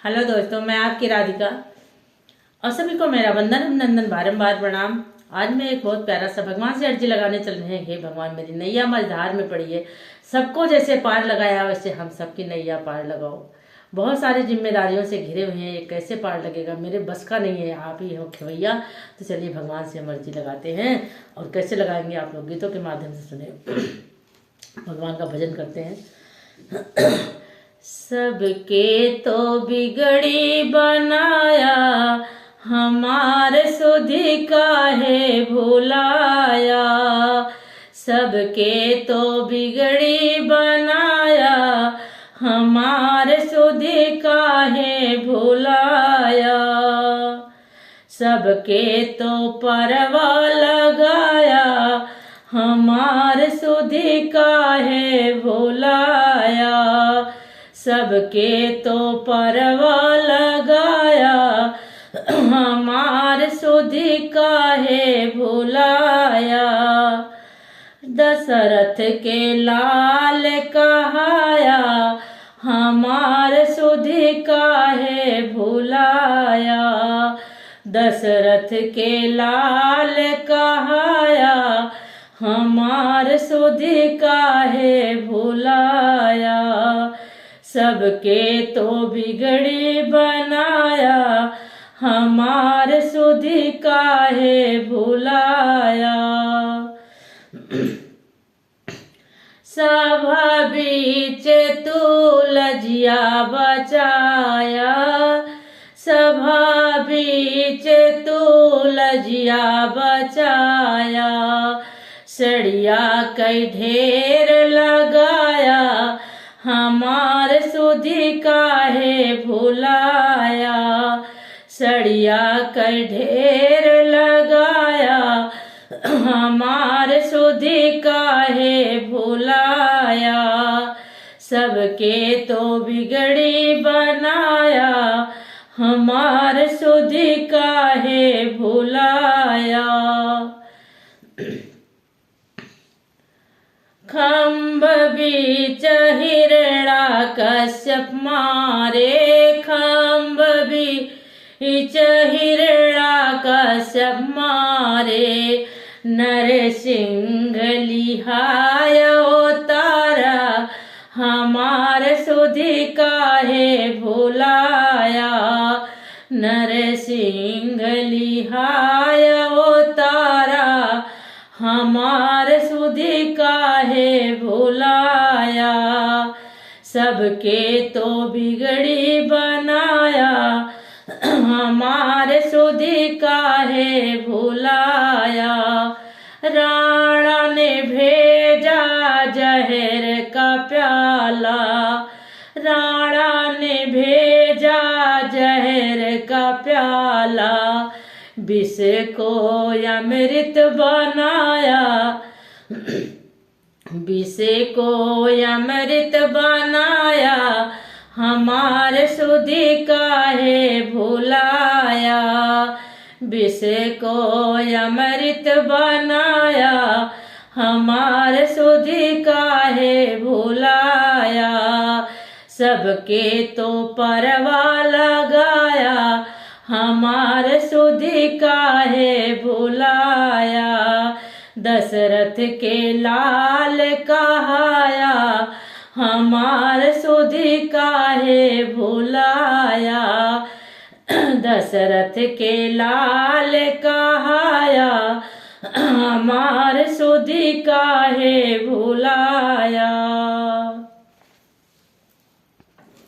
Hello दोस्तों, मैं आपकी राधिका और सभी को मेरा वंदन अभिनंदन बारंबार प्रणाम। आज मैं एक बहुत प्यारा सा भगवान से अर्जी लगाने चल रहे हैं। हे भगवान, मेरी नैया मझधार में पड़ी है, सबको जैसे पार लगाया वैसे हम सबकी नैया पार लगाओ। बहुत सारी जिम्मेदारियों से घिरे हुए हैं, ये कैसे पार लगेगा, मेरे बस का नहीं है, आप ही हो खेवैया। तो चलिए भगवान से हम अर्जी लगाते हैं। और कैसे लगाएंगे आप लोग गीतों के माध्यम से सुने, भगवान का भजन करते हैं। सबके तो बिगड़ी बनाया, हमारे सुधि काहे भुलाया। सबके तो बिगड़ी बनाया, हमारे सुधि काहे भुलाया। सबके तो परवा लगाया, हमारे सुधि काहे भुलाया। सबके तो परवा लगाया, हमार सुधि काहे भुलाया। दशरथ के लाल कहाया, हमार सुधि काहे भुलाया। दशरथ के लाल कहाया, हमार सुधि काहे भुलाया। सबके तो बिगड़ी बनाया, हमार सुधि काहे भुलाया। सभा बीच तू लजिया बचाया, सभा बीच तू लजिया बचाया। सड़िया कई ढेर लगाया, हमार सुधि काहे भुलाया। सड़िया कई ढेर लगाया, हमार सुधि काहे भुलाया। सबके तो बिगड़ी बनाया, हमार सुधि काहे भुलाया। खम्भ बीच हिरणा कश्यप मारे, खम्भ बीच हिरणा कश्यप मारे। नरसिंह लिहाय तारा, हमार सुधि काहे भुलाया। नरसिंह लिहाय तारा, हमार सुधि काहे भुलाया। सबके तो बिगड़ी बनाया, हमार सुधि काहे भुलाया। राणा ने भेजा जहर का प्याला, राणा ने भेजा जहर का प्याला। विष को अमृत बनाया, विष को अमृत बनाया। हमार सुधि काहे भुलाया। विष को अमृत बनाया, हमार सुधि काहे भुलाया। सबके तो परवा लगाया, हमार सुधि काहे भुलाया। दशरथ के लाल कहाया, हमार सुधि काहे भुलाया। दशरथ के लाल कहाया, हमार सुधि काहे भुलाया।